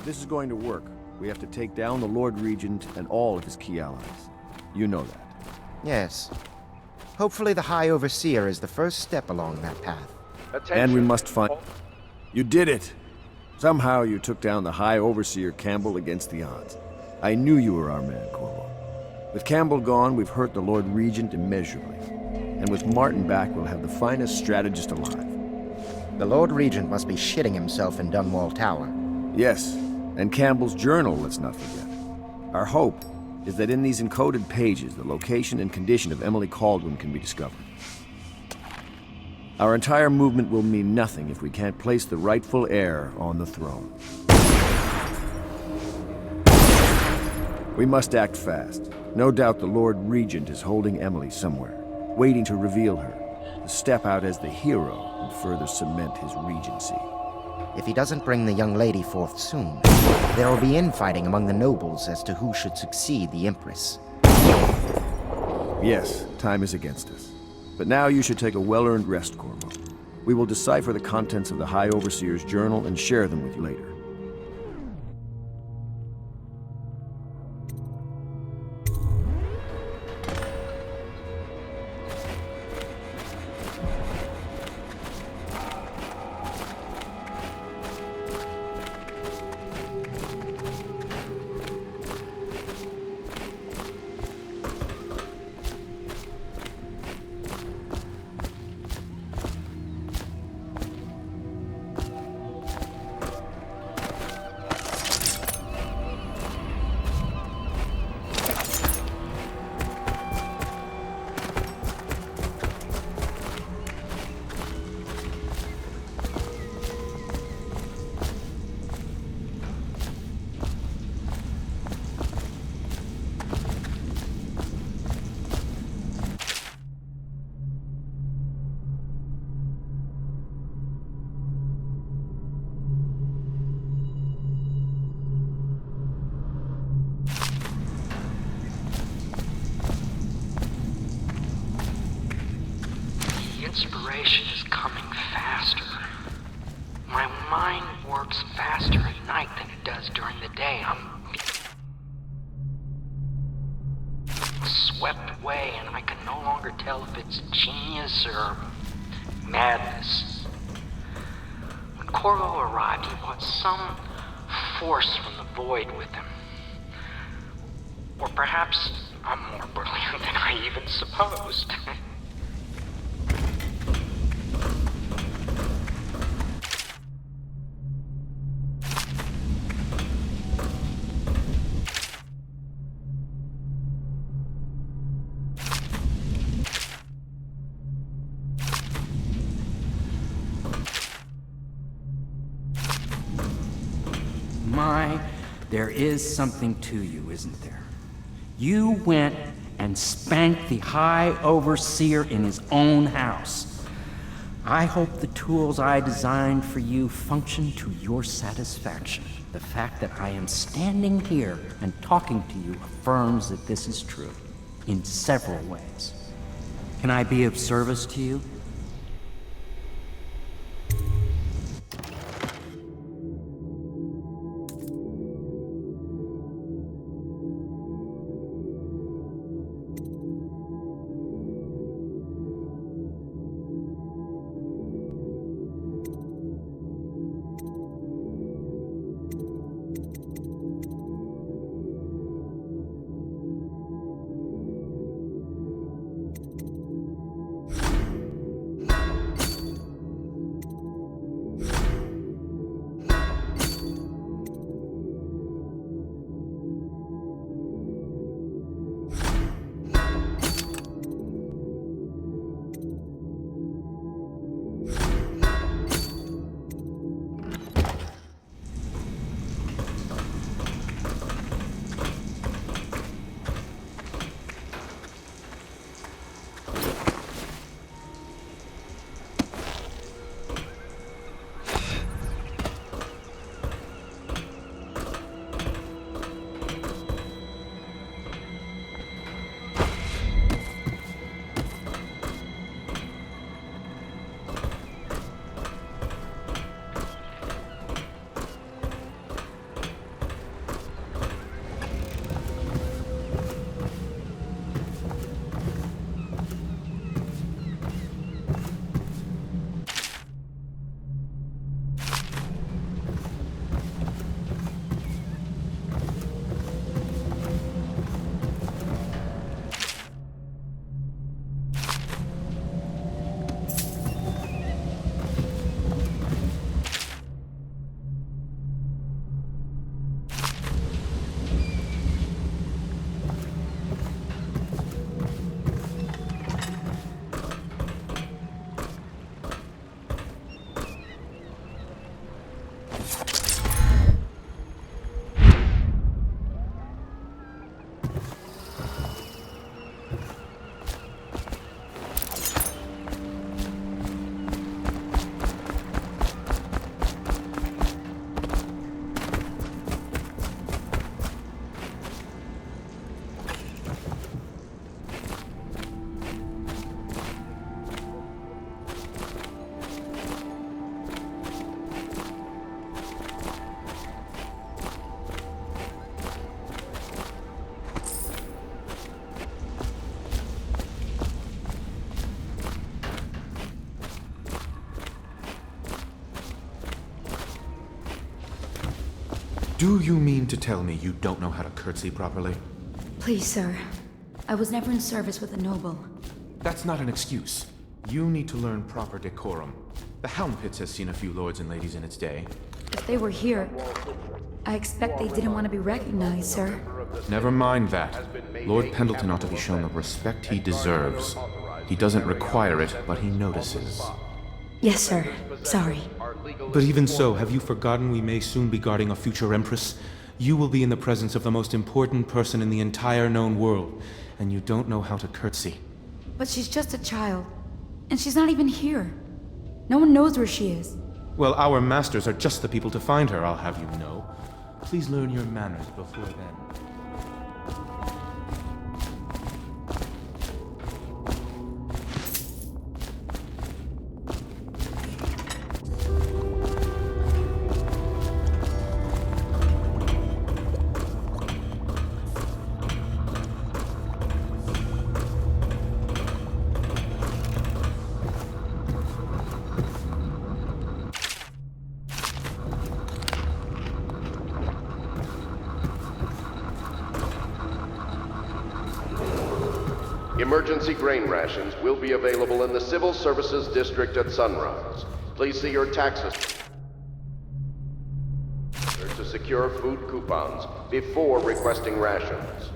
this is going to work, we have to take down the Lord Regent and all of his key allies. You know that. Yes. Hopefully the High Overseer is the first step along that path. Attention. And we must find... You did it! Somehow you took down the High Overseer Campbell against the odds. I knew you were our man, Corvo. With Campbell gone, we've hurt the Lord Regent immeasurably. And with Martin back, we'll have the finest strategist alive. The Lord Regent must be shitting himself in Dunwall Tower. Yes, and Campbell's journal, let's not forget. Our hope is that in these encoded pages, the location and condition of Emily Kaldwin can be discovered. Our entire movement will mean nothing if we can't place the rightful heir on the throne. We must act fast. No doubt the Lord Regent is holding Emily somewhere, waiting to reveal her, to step out as the hero and further cement his regency. If he doesn't bring the young lady forth soon, there will be infighting among the nobles as to who should succeed the Empress. Yes, time is against us. But now you should take a well-earned rest, Corvo. We will decipher the contents of the High Overseer's journal and share them with you later. Inspiration is coming faster. My mind works faster at night than it does during the day. I'm swept away and I can no longer tell if it's genius or madness. When Corvo arrived, he brought some force from the void with him. Or perhaps I'm more brilliant than I even supposed. There is something to you, isn't there? You went and spanked the High Overseer in his own house. I hope the tools I designed for you function to your satisfaction. The fact that I am standing here and talking to you affirms that this is true, in several ways. Can I be of service to you? Do you mean to tell me you don't know how to curtsy properly? Please, sir. I was never in service with a noble. That's not an excuse. You need to learn proper decorum. The Hound Pits has seen a few lords and ladies in its day. If they were here, I expect they didn't want to be recognized, sir. Never mind that. Lord Pendleton ought to be shown the respect he deserves. He doesn't require it, but he notices. Yes, sir. Sorry. But even so, have you forgotten we may soon be guarding a future Empress? You will be in the presence of the most important person in the entire known world, and you don't know how to curtsy. But she's just a child. And she's not even here. No one knows where she is. Well, our masters are just the people to find her, I'll have you know. Please learn your manners before then. Emergency grain rations will be available in the Civil Services District at sunrise. Please see your taxes to secure food coupons before requesting rations.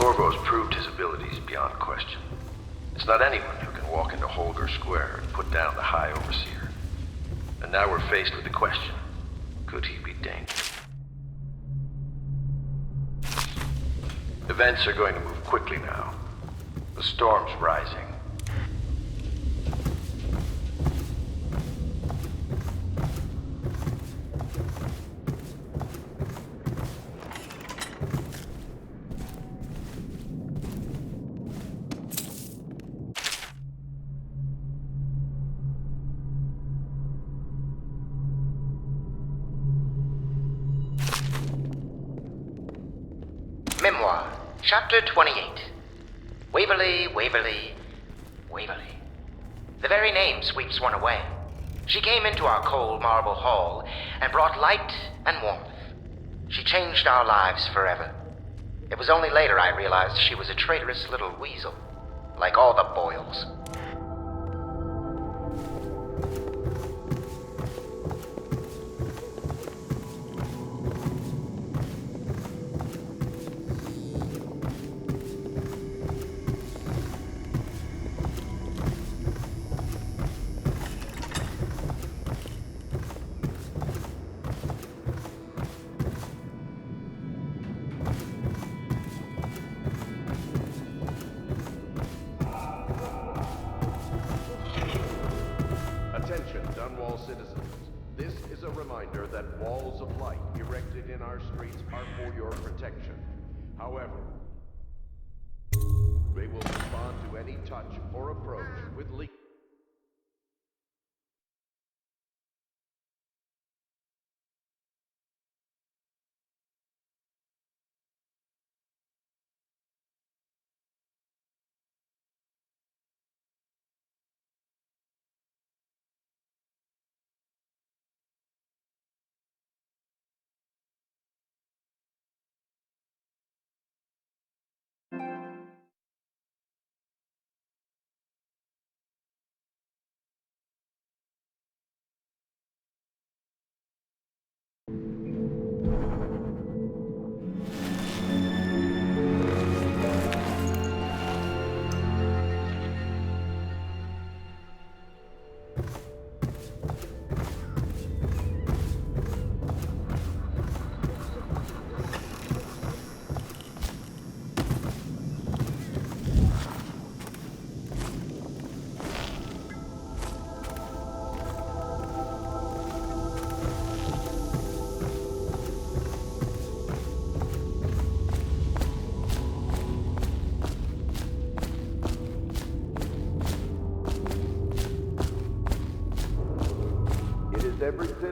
Corvo's proved his abilities beyond question. It's not anyone who can walk into Holger Square and put down the High Overseer. And now we're faced with the question, could he be dangerous? Events are going to move quickly now. The storm's rising. Memoir, Chapter 28. Waverly, Waverly, Waverly. The very name sweeps one away. She came into our cold marble hall and brought light and warmth. She changed our lives forever. It was only later I realized she was a traitorous little weasel, like all the Boyles. Attention, Dunwall citizens. This is a reminder that walls of light erected in our streets are for your protection. However, they will respond to any touch or approach with legal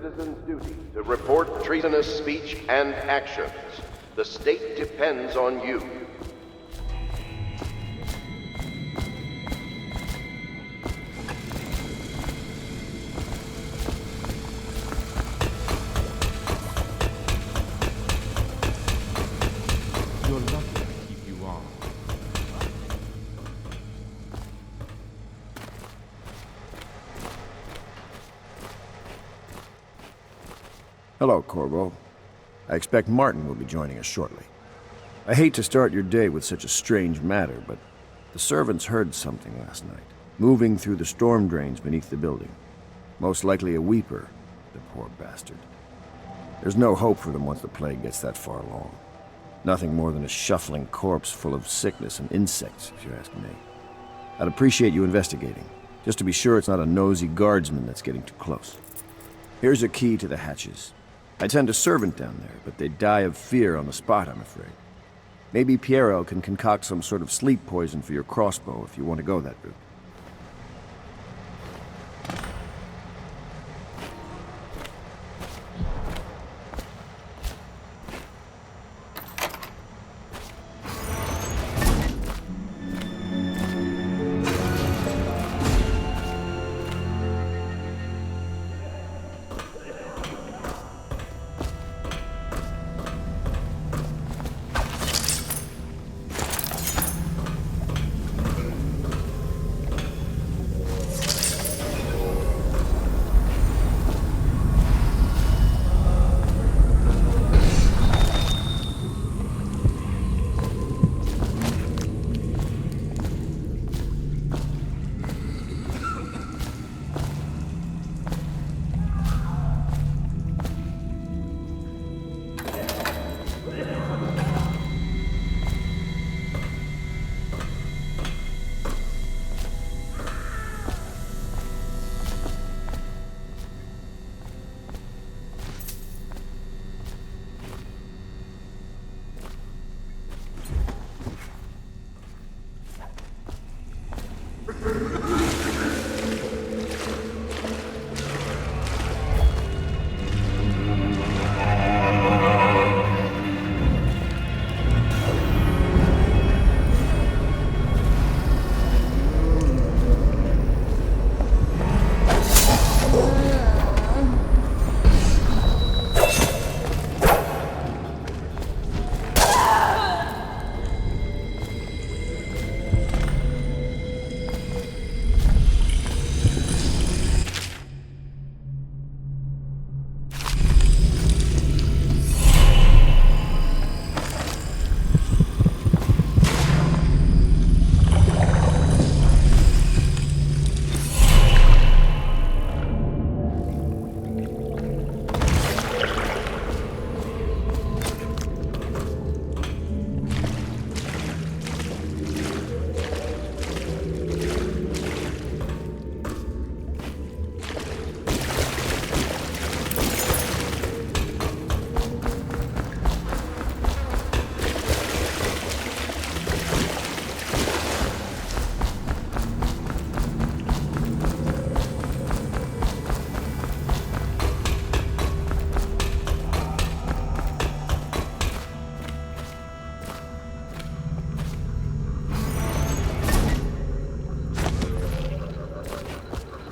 citizen's duty to report treasonous speech and actions. The state depends on you. You're lucky I keep you on. Hello, Corvo. I expect Martin will be joining us shortly. I hate to start your day with such a strange matter, but the servants heard something last night, moving through the storm drains beneath the building. Most likely a weeper, the poor bastard. There's no hope for them once the plague gets that far along. Nothing more than a shuffling corpse full of sickness and insects, if you ask me. I'd appreciate you investigating, just to be sure it's not a nosy guardsman that's getting too close. Here's a key to the hatches. I'd send a servant down there, but they'd die of fear on the spot, I'm afraid. Maybe Pierro can concoct some sort of sleep poison for your crossbow if you want to go that route.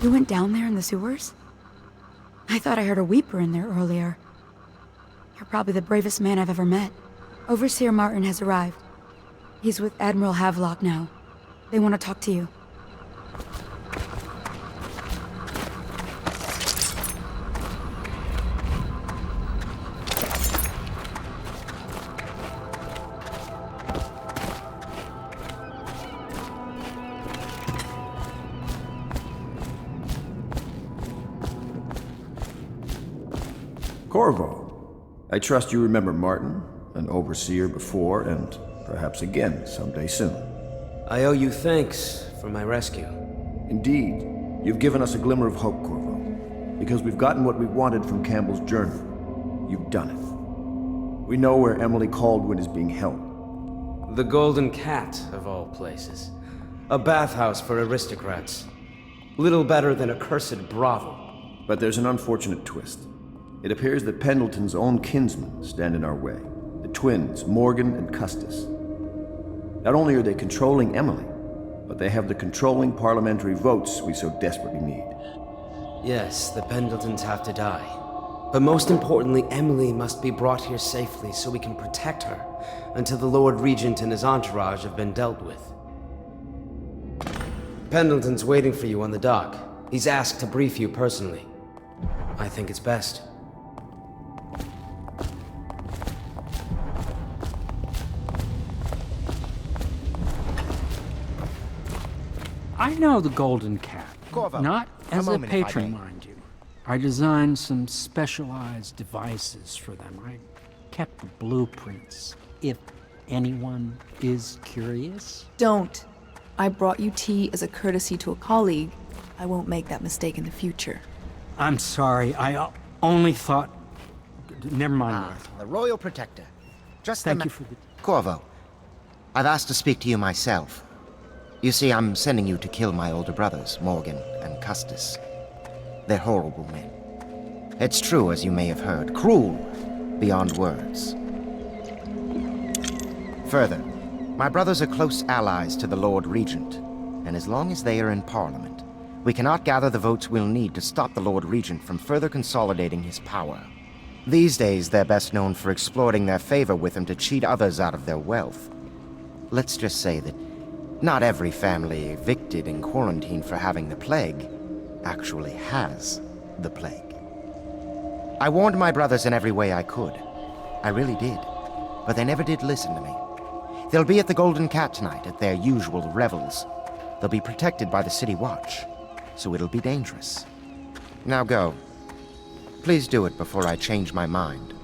You went down there in the sewers? I thought I heard a weeper in there earlier. You're probably the bravest man I've ever met. Overseer Martin has arrived. He's with Admiral Havelock now. They want to talk to you. Corvo, I trust you remember Martin, an overseer before, and perhaps again someday soon. I owe you thanks for my rescue. Indeed, you've given us a glimmer of hope, Corvo. Because we've gotten what we wanted from Campbell's journal. You've done it. We know where Emily Kaldwin is being held. The Golden Cat, of all places. A bathhouse for aristocrats. Little better than a cursed brothel. But there's an unfortunate twist. It appears that Pendleton's own kinsmen stand in our way. The twins, Morgan and Custis. Not only are they controlling Emily, but they have the controlling parliamentary votes we so desperately need. Yes, the Pendletons have to die. But most importantly, Emily must be brought here safely so we can protect her until the Lord Regent and his entourage have been dealt with. Pendleton's waiting for you on the dock. He's asked to brief you personally. I think it's best. I know the Golden Cat. Corvo, Not as a moment, if I patron, may. mind you. I designed some specialized devices for them. I kept the blueprints, if anyone is curious. Don't. I brought you tea as a courtesy to a colleague. I won't make that mistake in the future. I'm sorry, I only thought... Never mind, Martha. The Royal Protector. Just Thank you for the... Corvo, I've asked to speak to you myself. You see, I'm sending you to kill my older brothers, Morgan and Custis. They're horrible men. It's true, as you may have heard, cruel beyond words. Further, my brothers are close allies to the Lord Regent, and as long as they are in Parliament, we cannot gather the votes we'll need to stop the Lord Regent from further consolidating his power. These days, they're best known for exploiting their favor with him to cheat others out of their wealth. Let's just say that not every family evicted and quarantined for having the plague actually has the plague. I warned my brothers in every way I could. I really did. But they never did listen to me. They'll be at the Golden Cat tonight at their usual revels. They'll be protected by the City Watch, so it'll be dangerous. Now go. Please do it before I change my mind.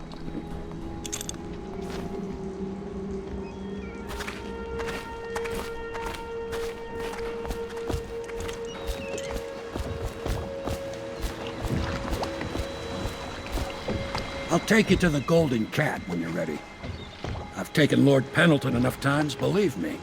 I'll take you to the Golden Cat when you're ready. I've taken Lord Pendleton enough times, believe me.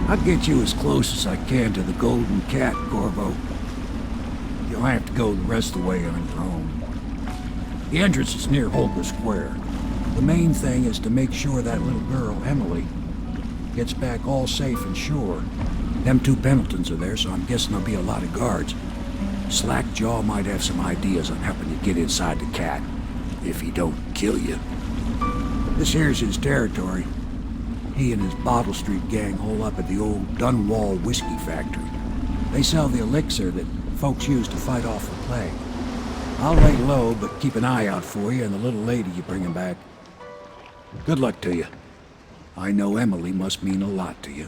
I'll get you as close as I can to the Golden Cat, Corvo. You'll have to go the rest of the way on your own. The entrance is near Holger Square. The main thing is to make sure that little girl, Emily, gets back all safe and sure. Them two Pendletons are there, so I'm guessing there'll be a lot of guards. Slackjaw might have some ideas on helping you get inside the cat, if he don't kill you. This here's his territory. He and his Bottle Street gang hole up at the old Dunwall whiskey factory. They sell the elixir that folks use to fight off the plague. I'll lay low, but keep an eye out for you and the little lady you bring him back. Good luck to you. I know Emily must mean a lot to you.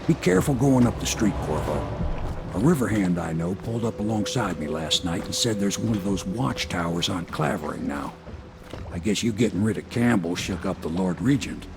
Be careful going up the street, Corvo. A river hand I know pulled up alongside me last night and said there's one of those watchtowers on Clavering now. I guess you getting rid of Campbell shook up the Lord Regent.